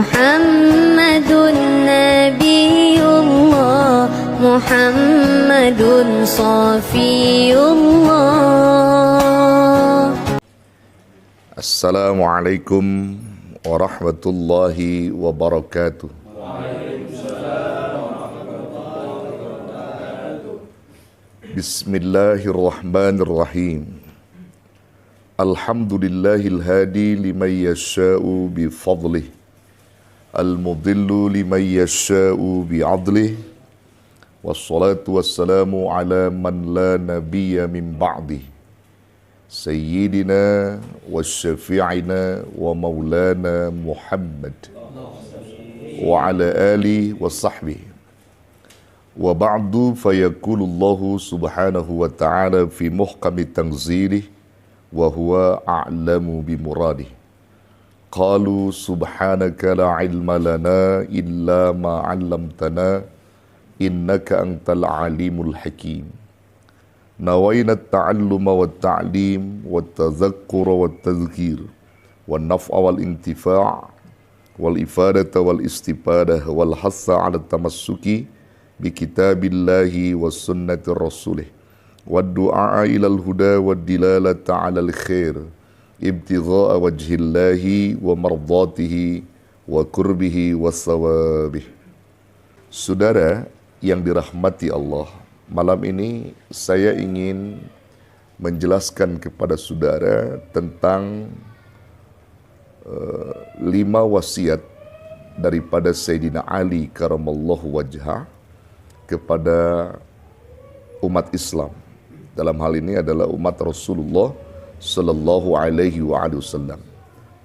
Muhammadun Nabiullah, Muhammadun Safiyullah. Assalamualaikum warahmatullahi wabarakatuh. Bismillahirrahmanirrahim. Alhamdulillahil hadi liman yasha'u bifadlih, al-mudillu liman yasha'u bi'adlih, wassalatu wassalamu ala man la nabiyya min ba'dih, Sayyidina wa syafi'ina wa maulana Muhammad wa ala alihi wa sahbihi. Wa ba'du fayakulullahu subhanahu wa ta'ala fi muhkami tanzilih wa huwa a'lamu bimuradih. Qalu subhanaka la ilma lana illa ma 'allamtana innaka antal alimul hakim. Nawayna at-ta'alluma wat-ta'lim wat-tadhakkura wat-tadhkir wan-naf'a wal-intifa' wal-ifadata wal-istifadah wal-hassa 'ala at-tamassuki bi kitabillahi was sunnati rasulih wad-du'a ilal huda wad-dilalata 'alal khair ibtigha'a wajhillahi wa mardatihi wa qurbihi was-sawabih. Saudara yang dirahmati Allah, malam ini saya ingin menjelaskan kepada saudara tentang 5 wasiat daripada Sayyidina Ali karamallahu wajhah kepada umat Islam. Dalam hal ini adalah umat Rasulullah sallallahu alaihi wasallam.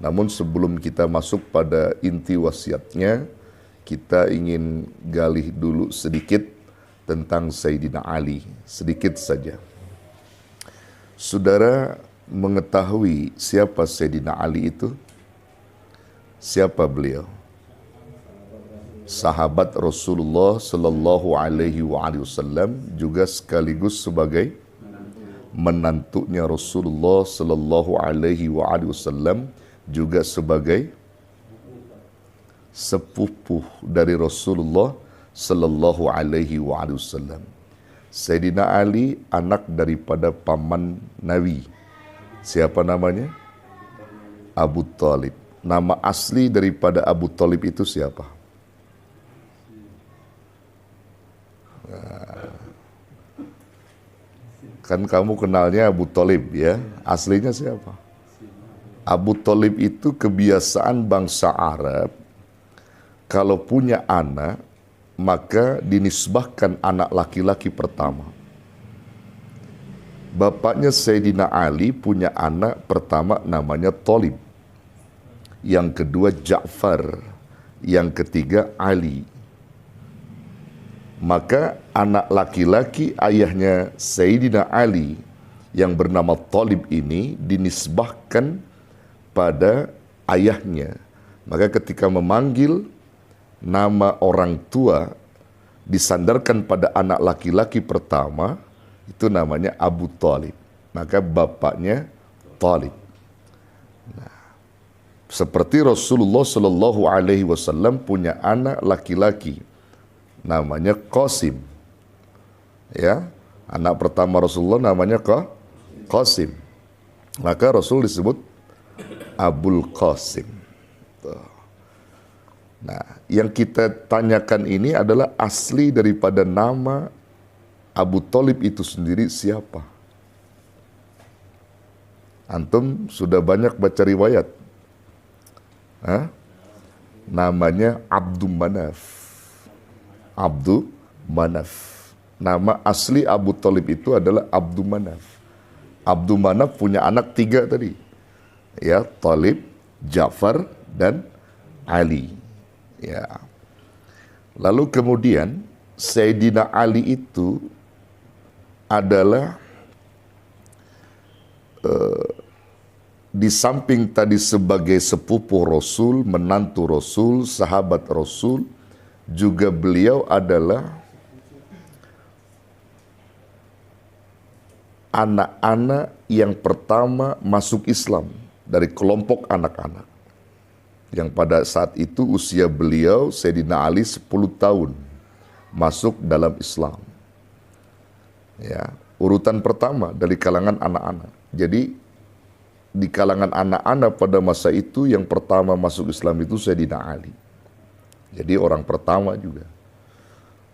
Namun sebelum kita masuk pada inti wasiatnya, kita ingin gali dulu sedikit tentang Sayyidina Ali, sedikit saja. Saudara mengetahui siapa Sayyidina Ali itu? Siapa beliau? Sahabat Rasulullah sallallahu alaihi wasallam, juga sekaligus sebagai menantunya Rasulullah sallallahu alaihi wasallam, juga sebagai sepupu dari Rasulullah sallallahu alaihi wasallam. Sayyidina Ali anak daripada paman Nabi. Siapa namanya? Abu Thalib. Nama asli daripada Abu Thalib itu siapa? Kan kamu kenalnya Abu Thalib ya, aslinya siapa? Abu Thalib itu kebiasaan bangsa Arab, kalau punya anak, maka dinisbahkan anak laki-laki pertama. Bapaknya Sayyidina Ali punya anak pertama namanya Thalib, yang kedua Ja'far, yang ketiga Ali. Maka anak laki-laki ayahnya Sayyidina Ali yang bernama Thalib ini dinisbahkan pada ayahnya. Maka ketika memanggil nama orang tua disandarkan pada anak laki-laki pertama, itu namanya Abu Thalib. Maka bapaknya Thalib. Nah, seperti Rasulullah sallallahu alaihi wasallam punya anak laki-laki namanya Qasim. Ya, anak pertama Rasulullah namanya Qasim. Maka Rasul disebut Abul Qasim. Nah, yang kita tanyakan ini adalah asli daripada nama Abu Thalib itu sendiri siapa? Antum sudah banyak baca riwayat. Namanya Abdul Manaf. Abdul Manaf. Nama asli Abu Thalib itu adalah Abdul Manaf. Abdul Manaf punya anak 3 tadi. Ya, Thalib, Ja'far, dan Ali. Ya. Lalu kemudian Sayyidina Ali itu adalah di samping tadi sebagai sepupu Rasul, menantu Rasul, sahabat Rasul, juga beliau adalah anak-anak yang pertama masuk Islam dari kelompok anak-anak. yang pada saat itu usia beliau Sayyidina Ali 10 tahun masuk dalam Islam. Ya, urutan pertama dari kalangan anak-anak. Jadi di kalangan anak-anak pada masa itu yang pertama masuk Islam itu Sayyidina Ali. Jadi orang pertama juga.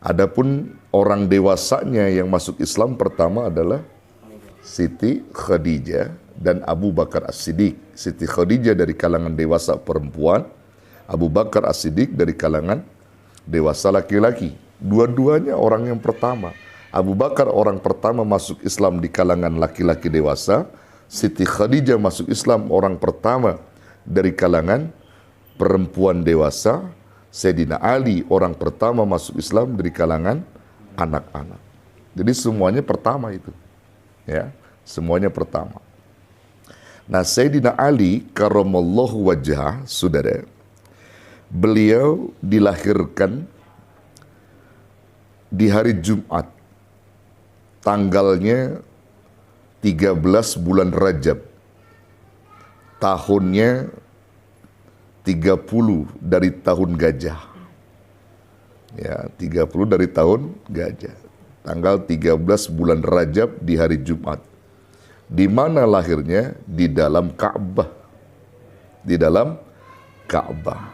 Adapun orang dewasanya yang masuk Islam pertama adalah Siti Khadijah dan Abu Bakar As-Siddiq. Siti Khadijah dari kalangan dewasa perempuan, Abu Bakar As-Siddiq dari kalangan dewasa laki-laki. Dua-duanya orang yang pertama. Abu Bakar orang pertama masuk Islam di kalangan laki-laki dewasa. Siti Khadijah masuk Islam orang pertama dari kalangan perempuan dewasa. Sayyidina Ali orang pertama masuk Islam dari kalangan anak-anak. Jadi semuanya pertama itu. Ya, semuanya pertama. Nah, Sayyidina Ali karramallahu wajhah, saudara, beliau dilahirkan di hari Jumat, tanggalnya 13 bulan Rajab, tahunnya 30 dari tahun gajah. Ya, 30 dari tahun gajah. Tanggal 13 bulan Rajab di hari Jumat. Di mana lahirnya? Di dalam Ka'bah. Di dalam Ka'bah.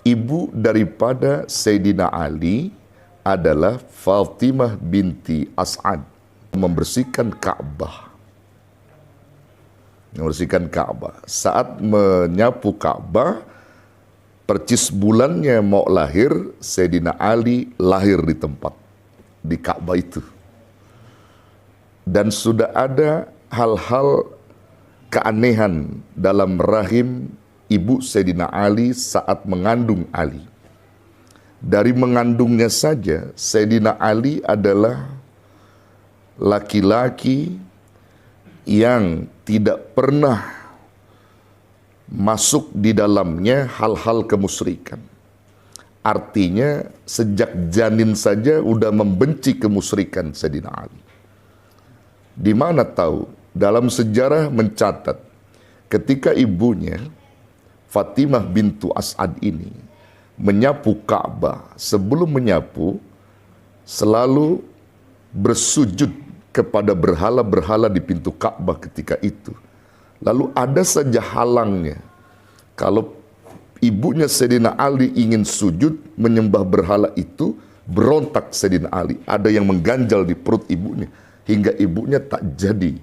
Ibu daripada Sayyidina Ali adalah Fatimah binti As'ad, membersihkan Ka'bah. Membersihkan Ka'bah. Saat menyapu Ka'bah, percis bulannya mau lahir, Sayyidina Ali lahir di tempat, di Ka'bah itu. Dan sudah ada hal-hal keanehan dalam rahim ibu Sayyidina Ali saat mengandung Ali. Dari mengandungnya saja, Sayyidina Ali adalah laki-laki yang tidak pernah masuk di dalamnya hal-hal kemusyrikan. Artinya sejak janin saja udah membenci kemusyrikan Sayyidina Ali. Di mana tahu? Dalam sejarah mencatat ketika ibunya Fatimah bintu As'ad ini menyapu Ka'bah, sebelum menyapu selalu bersujud kepada berhala-berhala di pintu Ka'bah ketika itu. Lalu ada saja halangnya. Kalau ibunya Sayyidina Ali ingin sujud menyembah berhala itu, berontak Sayyidina Ali. Ada yang mengganjal di perut ibunya, hingga ibunya tak jadi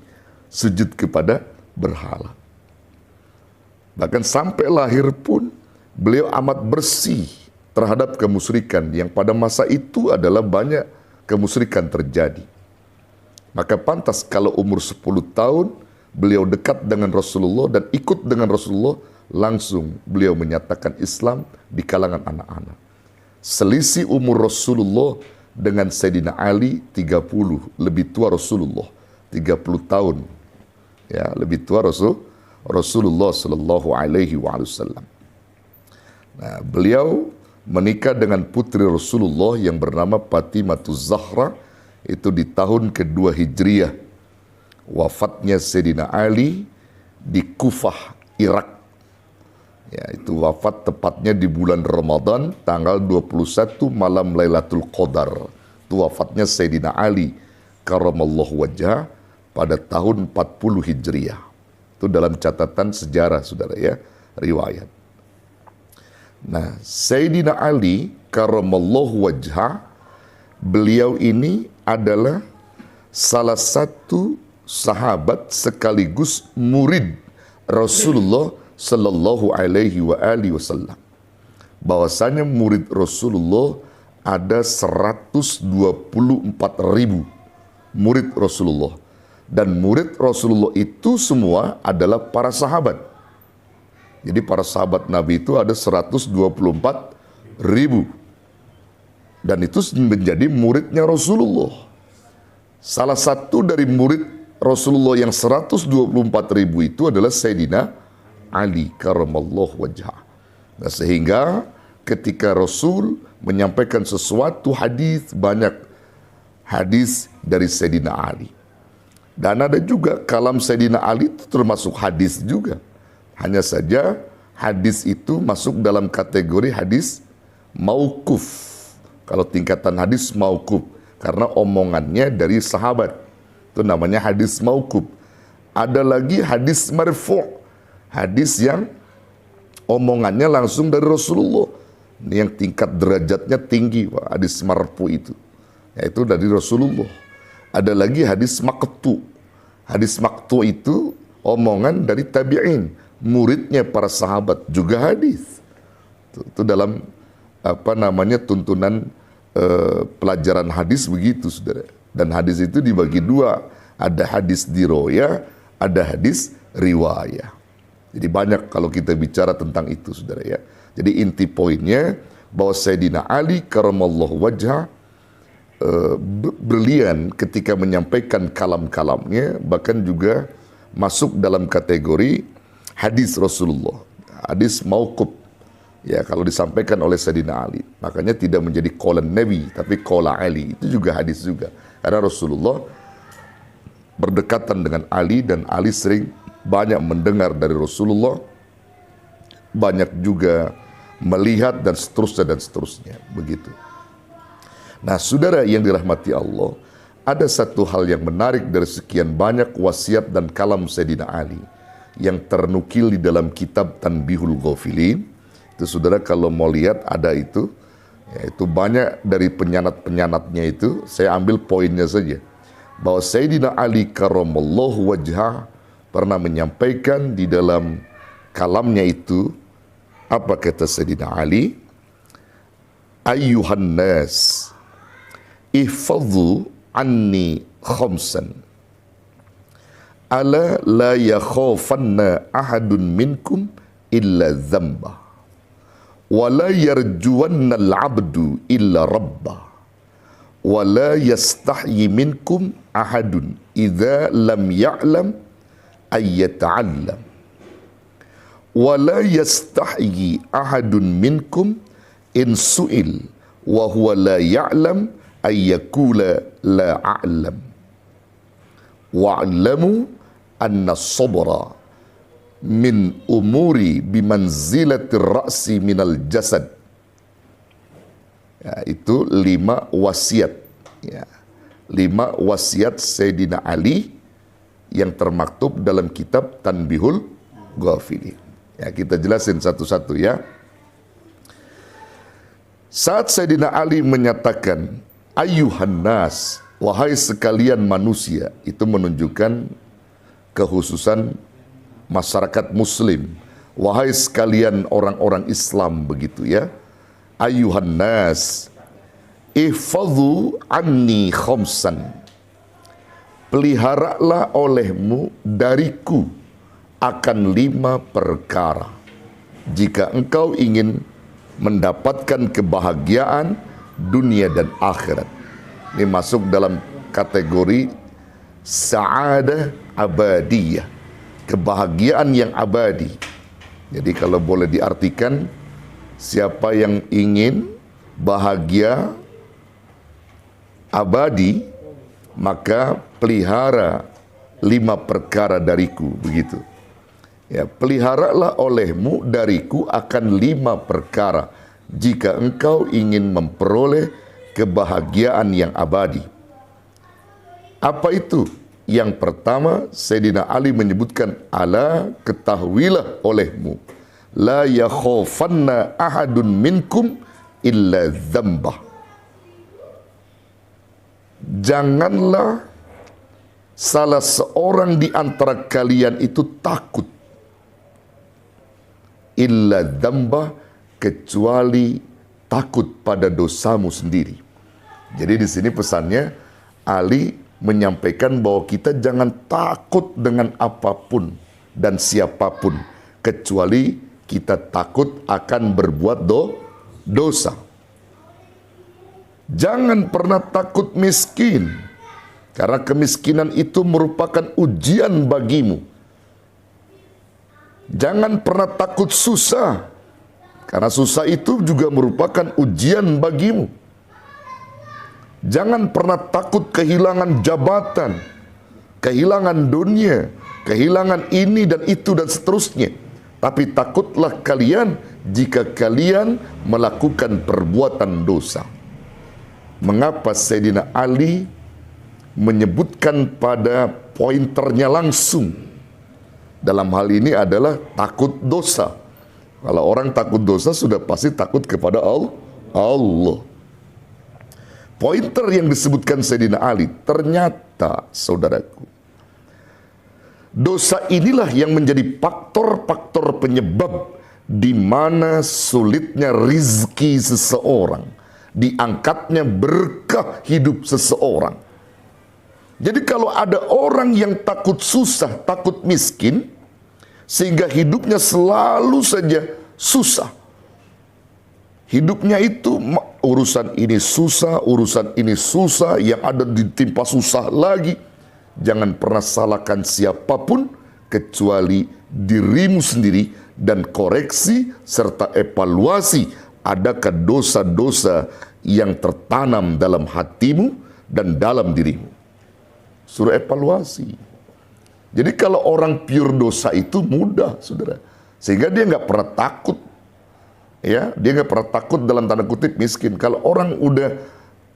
sujud kepada berhala. Bahkan sampai lahir pun beliau amat bersih terhadap kemusyrikan yang pada masa itu adalah banyak kemusyrikan terjadi. Maka pantas kalau umur 10 tahun beliau dekat dengan Rasulullah dan ikut dengan Rasulullah, langsung beliau menyatakan Islam di kalangan anak-anak. Selisih umur Rasulullah dengan Sayyidina Ali 30, lebih tua Rasulullah 30 tahun. Ya, lebih tua Rasulullah sallallahu alaihi wasallam. Nah, beliau menikah dengan putri Rasulullah yang bernama Fatimahuz Zahra itu di tahun kedua Hijriah. Wafatnya Sayyidina Ali di Kufah, Irak. Ya, itu wafat tepatnya di bulan Ramadan tanggal 21 malam Lailatul Qadar. Itu wafatnya Sayyidina Ali karramallahu wajhah pada tahun 40 Hijriah. Itu dalam catatan sejarah, saudara ya, riwayat. Nah, Sayyidina Ali karramallahu wajhah, beliau ini adalah salah satu sahabat sekaligus murid Rasulullah sallallahu alaihi wasallam. Bahwasanya murid Rasulullah ada 124.000 murid Rasulullah. Dan murid Rasulullah itu semua adalah para sahabat. Jadi para sahabat Nabi itu ada 124.000. Dan itu menjadi muridnya Rasulullah. Salah satu dari murid Rasulullah yang 124.000 itu adalah Sayyidina Ali karramallahu wajhah. Nah, sehingga ketika Rasul menyampaikan sesuatu hadis, banyak hadis dari Sayyidina Ali. Dan ada juga kalam Sayyidina Ali itu termasuk hadis juga. Hanya saja hadis itu masuk dalam kategori hadis mauquf. Kalau tingkatan hadis mauquf, karena omongannya dari sahabat, itu namanya hadis mauquf. Ada lagi hadis marfu', hadis yang omongannya langsung dari Rasulullah. Ini yang tingkat derajatnya tinggi, Pak, hadis marfu' itu, yaitu dari Rasulullah. Ada lagi hadis maqtu. Hadis maqtu itu omongan dari tabi'in, muridnya para sahabat, juga hadis. Itu dalam tuntunan pelajaran hadis begitu, saudara. Dan hadis itu dibagi dua, ada hadis diroya, ada hadis riwayah. Jadi banyak kalau kita bicara tentang itu, saudara ya. Jadi inti poinnya bahwa Sayyidina Ali karamallahu wajhah brilian ketika menyampaikan kalam-kalamnya, bahkan juga masuk dalam kategori hadis Rasulullah, hadis mauquf. Ya, kalau disampaikan oleh Sayyidina Ali, makanya tidak menjadi qaulan Nabi, tapi qaula Ali, itu juga hadis juga. Karena Rasulullah berdekatan dengan Ali dan Ali sering banyak mendengar dari Rasulullah, banyak juga melihat dan seterusnya begitu. Nah, saudara yang dirahmati Allah, ada satu hal yang menarik dari sekian banyak wasiat dan kalam Sayyidina Ali yang ternukil di dalam kitab Tanbihul Ghafilin. Itu saudara kalau mau lihat ada itu, yaitu banyak dari penyanat-penyanatnya itu, saya ambil poinnya saja. Bahwa Sayyidina Ali karamallahu wajhah pernah menyampaikan di dalam kalamnya itu, apa kata Sayyidina Ali? Ayyuhan nas, ihfadhu anni khamsan, ala la yakhafanna ahadun minkum illa dzamba, wa la yarjuwanna al-'abdu illa rabbah, wa la yastahyi minkum ahadun idza lam ya'lam ay yata'allam, wa la yastahyi ahadun minkum in su'il wa huwa la ya'lam ay yaqula la a'lam, wa'lamu anna sabra min umuri bimanzilatir ra'si minal jasad. Ya, itu 5 wasiat, ya, 5 wasiat Sayyidina Ali yang termaktub dalam kitab Tanbihul Ghafilin. Ya, kita jelasin satu-satu ya. Saat Sayyidina Ali menyatakan ayyuhan nas, wahai sekalian manusia, itu menunjukkan kekhususan masyarakat muslim. Wahai sekalian orang-orang Islam, begitu ya. Ayyuhan nas, ihfadhu anni khamsan, peliharalah olehmu dariku akan 5 perkara jika engkau ingin mendapatkan kebahagiaan dunia dan akhirat. Ini masuk dalam kategori sa'adah abadiyah, kebahagiaan yang abadi. Jadi kalau boleh diartikan, siapa yang ingin bahagia abadi, maka pelihara 5 perkara dariku, begitu. Ya, peliharalah olehmu dariku akan 5 perkara jika engkau ingin memperoleh kebahagiaan yang abadi. Apa itu? Yang pertama, Sayyidina Ali menyebutkan, ala, ketahuilah olehmu, la yakhafanna ahadun minkum illa dzambah. Janganlah salah seorang di antara kalian itu takut, illa dzambah, kecuali takut pada dosamu sendiri. Jadi di sini pesannya Ali menyampaikan bahwa kita jangan takut dengan apapun dan siapapun kecuali kita takut akan berbuat dosa. Jangan pernah takut miskin, karena kemiskinan itu merupakan ujian bagimu. Jangan pernah takut susah, karena susah itu juga merupakan ujian bagimu. Jangan pernah takut kehilangan jabatan, kehilangan dunia, kehilangan ini dan itu dan seterusnya. Tapi takutlah kalian jika kalian melakukan perbuatan dosa. Mengapa Sayyidina Ali menyebutkan pada pointernya langsung? Dalam hal ini adalah takut dosa. Kalau orang takut dosa sudah pasti takut kepada Allah. Pointer yang disebutkan Sayyidina Ali, ternyata saudaraku, dosa inilah yang menjadi faktor-faktor penyebab di mana sulitnya rizki seseorang, diangkatnya berkah hidup seseorang. Jadi kalau ada orang yang takut susah, takut miskin, sehingga hidupnya selalu saja susah. Hidupnya itu urusan ini susah, yang ada ditimpa susah lagi. Jangan pernah salahkan siapapun kecuali dirimu sendiri dan koreksi serta evaluasi adakah dosa-dosa yang tertanam dalam hatimu dan dalam dirimu. Suruh evaluasi. Jadi kalau orang pure dosa itu mudah, saudara. Sehingga dia nggak pernah takut. Ya, dia nggak pernah takut dalam tanda kutip miskin. Kalau orang udah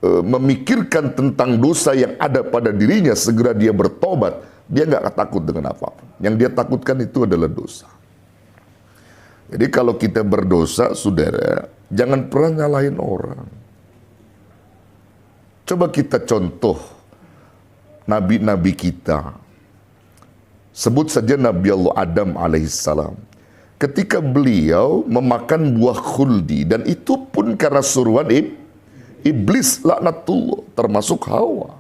memikirkan tentang dosa yang ada pada dirinya, segera dia bertobat, dia nggak takut dengan apapun. Yang dia takutkan itu adalah dosa. Jadi kalau kita berdosa, saudara, jangan pernah nyalahin orang. Coba kita contoh nabi-nabi kita. Sebut saja Nabi Allah Adam alaihissalam. Ketika beliau memakan buah khuldi, dan itu pun karena suruhan iblis laknatullah, termasuk Hawa.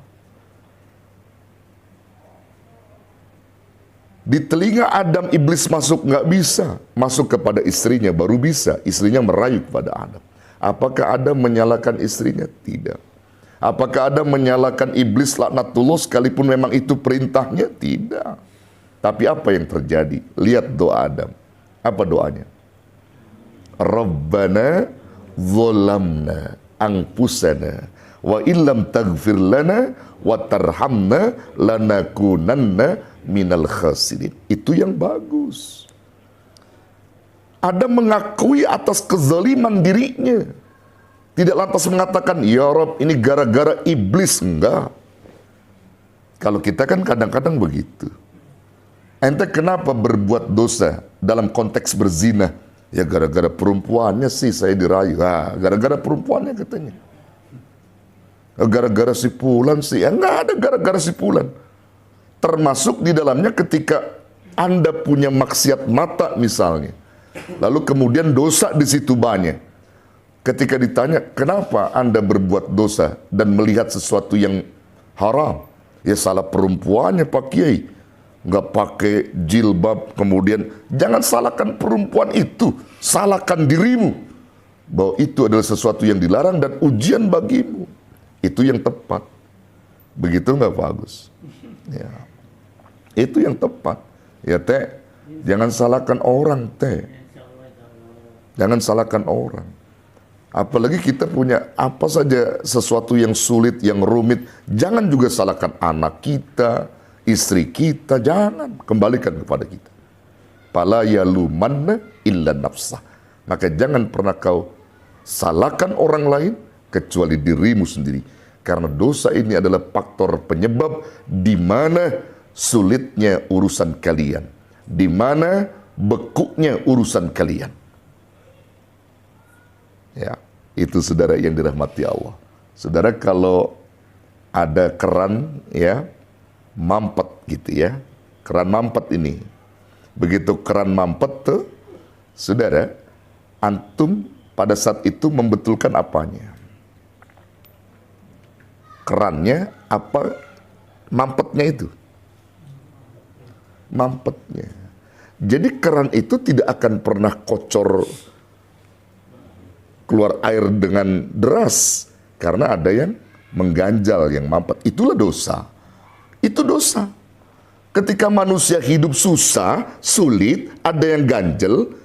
Di telinga Adam iblis masuk, nggak bisa. Masuk kepada istrinya baru bisa. Istrinya merayu kepada Adam. Apakah Adam menyalahkan istrinya? Tidak. Apakah Adam menyalahkan iblis laknatullah sekalipun memang itu perintahnya? Tidak. Tapi apa yang terjadi? Lihat doa Adam. Apa doanya? Rabbana zolamna anfusana wa illam taghfir lana wa tarhamna lanakunanna minal khasirin. Itu yang bagus. Adam mengakui atas kezaliman dirinya. Tidak lantas mengatakan, ya Rabb ini gara-gara iblis. Enggak. Kalau kita kan kadang-kadang begitu. Ente kenapa berbuat dosa dalam konteks berzina? Ya gara-gara perempuannya sih saya dirayu. Gara-gara perempuannya katanya. Gara-gara si Fulan sih. Enggak ada gara-gara si Fulan. Termasuk di dalamnya ketika Anda punya maksiat mata misalnya. Lalu kemudian dosa di situ banyak. Ketika ditanya, kenapa Anda berbuat dosa dan melihat sesuatu yang haram? Ya salah perempuannya Pak Kiai. Nggak pakai jilbab, kemudian jangan salahkan perempuan itu, salahkan dirimu bahwa itu adalah sesuatu yang dilarang dan ujian bagimu. Itu yang tepat. Begitu nggak Pak Agus? Ya. Itu yang tepat. Ya Teh, jangan salahkan orang Teh. Jangan salahkan orang. Apalagi kita punya apa saja sesuatu yang sulit, yang rumit, jangan juga salahkan anak kita, istri kita, jangan, kembalikan kepada kita. Fala yalumanna illa nafsah. Maka jangan pernah kau salahkan orang lain kecuali dirimu sendiri. Karena dosa ini adalah faktor penyebab di mana sulitnya urusan kalian, di mana bekuknya urusan kalian. Ya, itu saudara yang dirahmati Allah. Saudara, kalau ada keran ya mampet gitu ya, keran mampet ini, begitu keran mampet tuh, saudara, antum pada saat itu membetulkan apanya? Kerannya apa? Mampetnya itu? Mampetnya. Jadi keran itu tidak akan pernah kocor keluar air dengan deras karena ada yang mengganjal, yang mampet. Itulah dosa. Itu dosa. Ketika manusia hidup susah, sulit, ada yang ganjel,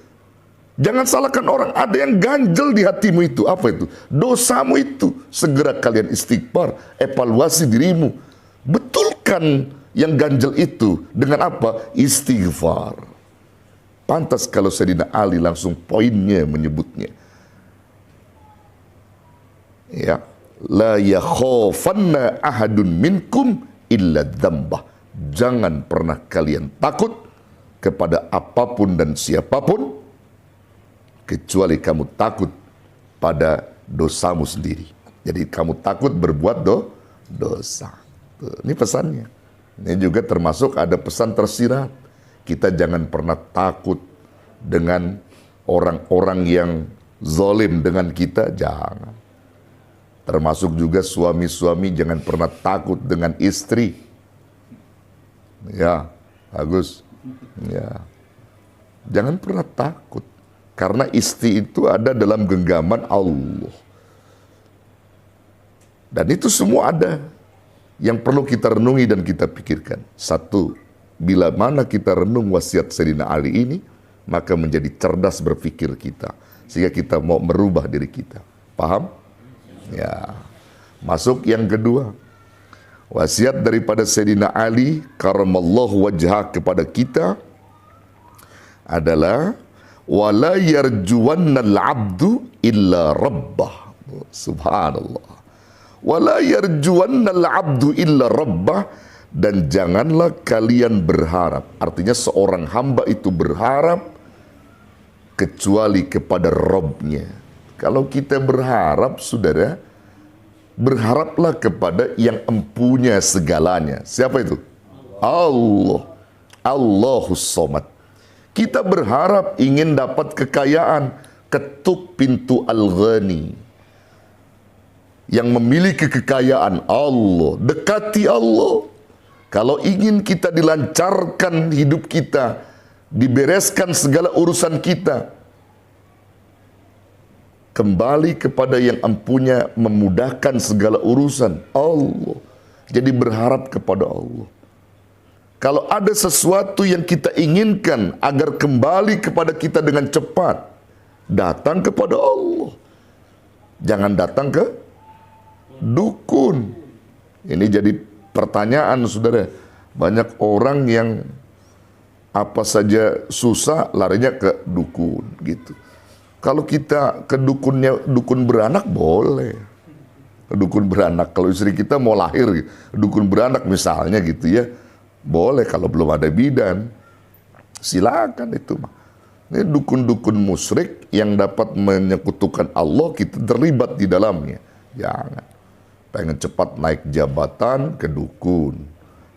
jangan salahkan orang, ada yang ganjel di hatimu itu. Apa itu? Dosamu itu. Segera kalian istighfar, evaluasi dirimu. Betulkan yang ganjel itu dengan apa? Istighfar. Pantas kalau Sayyidina Ali langsung poinnya menyebutnya. Ya, la yakhafanna ahadun minkum illa dzambah. Jangan pernah kalian takut kepada apapun dan siapapun kecuali kamu takut pada dosamu sendiri. Jadi kamu takut berbuat dosa. Tuh, ini pesannya. Ini juga termasuk ada pesan tersirat. Kita jangan pernah takut dengan orang-orang yang zalim dengan kita, jangan. Termasuk juga suami-suami jangan pernah takut dengan istri. Ya, bagus. Ya. Jangan pernah takut. Karena istri itu ada dalam genggaman Allah. Dan itu semua ada yang perlu kita renungi dan kita pikirkan. Satu, bila mana kita renung wasiat Sayyidina Ali ini, maka menjadi cerdas berpikir kita. Sehingga kita mau merubah diri kita. Paham? Ya. Masuk yang kedua. Wasiat daripada Sayyidina Ali karamallahu wajhah kepada kita adalah wala yarjuwannal abdu illa rabbah. Subhanallah. Wala yarjuwannal abdu illa rabbah, dan janganlah kalian berharap. Artinya seorang hamba itu berharap kecuali kepada Rabbnya. Kalau kita berharap, saudara, berharaplah kepada yang empunya segalanya. Siapa itu? Allah. Allahus Somad. Kita berharap ingin dapat kekayaan, ketuk pintu Al-Ghani. Yang memiliki kekayaan Allah, dekati Allah. Kalau ingin kita dilancarkan hidup kita, dibereskan segala urusan kita, kembali kepada yang empunya memudahkan segala urusan, Allah. Jadi berharap kepada Allah. Kalau ada sesuatu yang kita inginkan agar kembali kepada kita dengan cepat, datang kepada Allah. Jangan datang ke dukun. Ini jadi pertanyaan, saudara. Banyak orang yang apa saja susah larinya ke dukun gitu. Kalau kita ke dukunnya, dukun beranak boleh. Dukun beranak, kalau istri kita mau lahir, dukun beranak misalnya gitu ya, boleh kalau belum ada bidan. Silakan itu mah. Ini dukun-dukun musyrik yang dapat menyekutukan Allah, kita terlibat di dalamnya. Jangan. Pengen cepat naik jabatan ke dukun,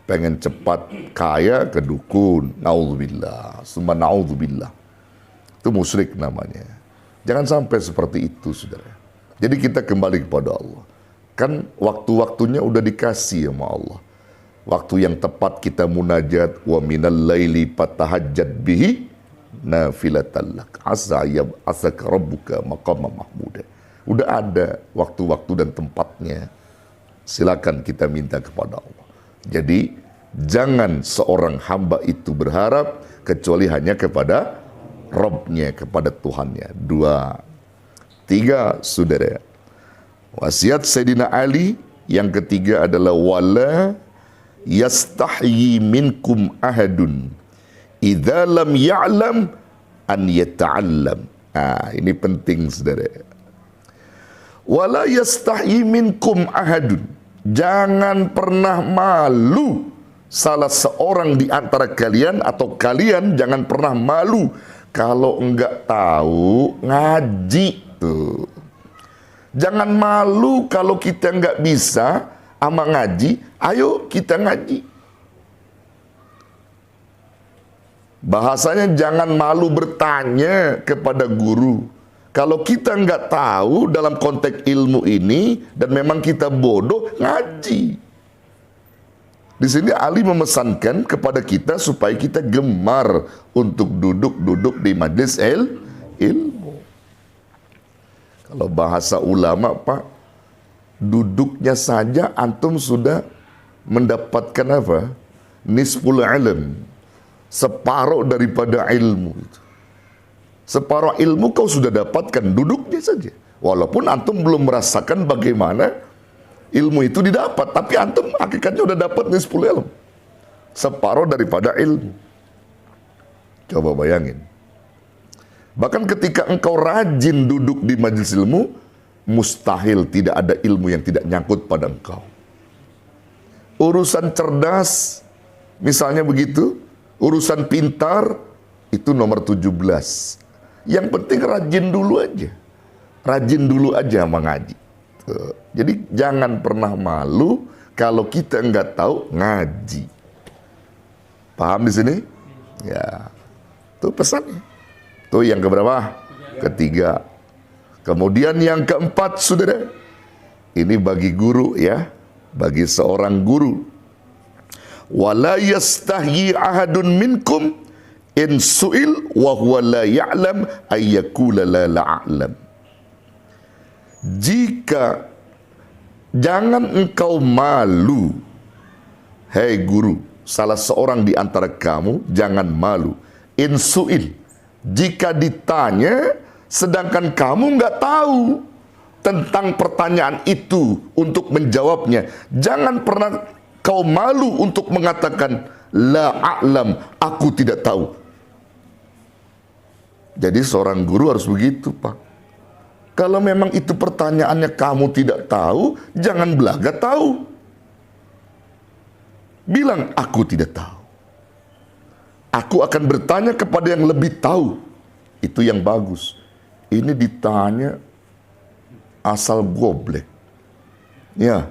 pengen cepat kaya ke dukun. Naudzubillah, summa naudzubillah. Itu musyrik namanya. Jangan sampai seperti itu, saudara. Jadi kita kembali kepada Allah. Kan waktu-waktunya udah dikasih sama Allah. Waktu yang tepat kita munajat, wa minal laili fatahajjat bihi nafilatan lak asa yab'atsaka rabbuka maqama mahmuda. Udah ada waktu-waktu dan tempatnya. Silakan kita minta kepada Allah. Jadi jangan seorang hamba itu berharap kecuali hanya kepada Rabbnya, kepada Tuhannya. 2. 3, saudara. Wasiat Sayyidina Ali yang ketiga adalah wala yastahyi minkum ahadun idza lam ya'lam an yata'allam. Ini penting, saudara. Wala yastahyi minkum ahadun. Jangan pernah malu salah seorang di antara kalian, atau kalian jangan pernah malu kalau enggak tahu ngaji tuh. Jangan malu kalau kita enggak bisa ama ngaji, ayo kita ngaji. Bahasanya jangan malu bertanya kepada guru. Kalau kita nggak tahu dalam konteks ilmu ini dan memang kita bodoh, ngaji. Di sini Ali memesankan kepada kita supaya kita gemar untuk duduk-duduk di majelis ilmu. Kalau bahasa ulama, Pak, duduknya saja antum sudah mendapatkan apa? Nisful ilm, separuh daripada ilmu itu. Separuh ilmu kau sudah dapatkan, duduknya saja. Walaupun antum belum merasakan bagaimana ilmu itu didapat, tapi antum hakikatnya sudah dapat nisful ilm. Separuh daripada ilmu. Coba bayangin. Bahkan ketika engkau rajin duduk di majelis ilmu, mustahil tidak ada ilmu yang tidak nyangkut pada engkau. Urusan cerdas, misalnya begitu, urusan pintar, itu nomor 17. Yang penting rajin dulu aja. Rajin dulu aja mengaji. Tuh. Jadi jangan pernah malu kalau kita nggak tahu ngaji. Paham di sini? Ya, itu pesannya. Itu yang keberapa? Ketiga. Kemudian yang keempat, saudara, ini bagi guru ya, bagi seorang guru. Wala yastahyi ahadun minkum in su'il wa huwa la ya'lam ayyakula la la'alam. Jika jangan engkau malu, hei guru, salah seorang di antara kamu jangan malu. In su'il, jika ditanya sedangkan kamu nggak tahu tentang pertanyaan itu untuk menjawabnya, jangan pernah kau malu untuk mengatakan la a'lam, aku tidak tahu. Jadi seorang guru harus begitu, Pak. Kalau memang itu pertanyaannya kamu tidak tahu, jangan belaga tahu. Bilang aku tidak tahu. Aku akan bertanya kepada yang lebih tahu. Itu yang bagus. Ini ditanya asal goblek. Ya,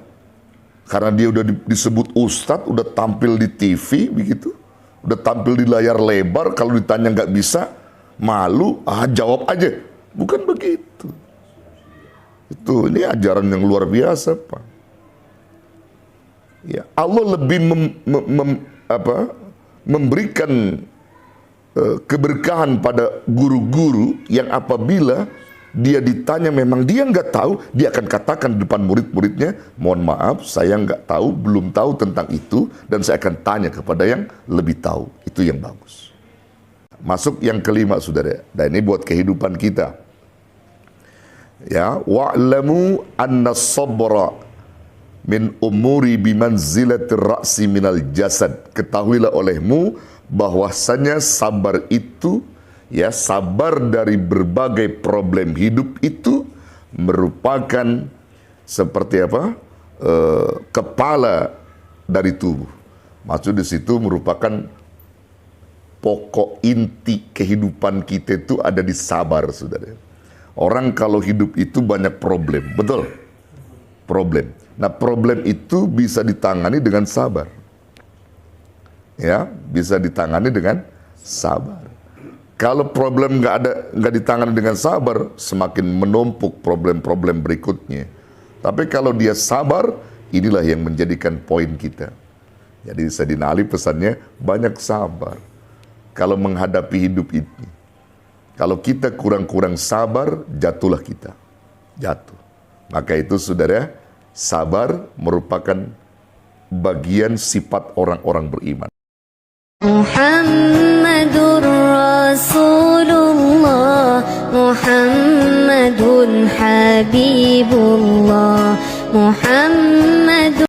karena dia udah disebut ustadz, udah tampil di TV begitu, udah tampil di layar lebar, kalau ditanya nggak bisa, malu, jawab aja. Bukan begitu. Ini ajaran yang luar biasa, Pak. Ya, Allah lebih memberikan keberkahan pada guru-guru yang apabila dia ditanya memang dia nggak tahu, dia akan katakan di depan murid-muridnya, mohon maaf, saya nggak tahu, belum tahu tentang itu, dan saya akan tanya kepada yang lebih tahu. Itu yang bagus. Masuk yang kelima, saudara. Dan ini buat kehidupan kita. Ya, wa'lamu anna sabra min umuri bimanzilatir ra'si minal jasad. Ketahuilah olehmu bahwasanya sabar itu, ya, sabar dari berbagai problem hidup itu merupakan seperti apa? Kepala dari tubuh. Maksud di situ merupakan pokok inti kehidupan kita itu ada di sabar, saudara. Orang kalau hidup itu banyak problem, betul? Problem. Nah, problem itu bisa ditangani dengan sabar. Ya, bisa ditangani dengan sabar. Kalau problem nggak ditangani dengan sabar, semakin menumpuk problem-problem berikutnya. Tapi kalau dia sabar, inilah yang menjadikan poin kita. Jadi Sayyidina Ali pesannya banyak sabar. Kalau menghadapi hidup ini, kalau kita kurang-kurang sabar, jatuhlah kita. Jatuh. Maka itu saudara, sabar merupakan bagian sifat orang-orang beriman. Muhammadur Rasulullah, Muhammadun Habibullah, Muhammad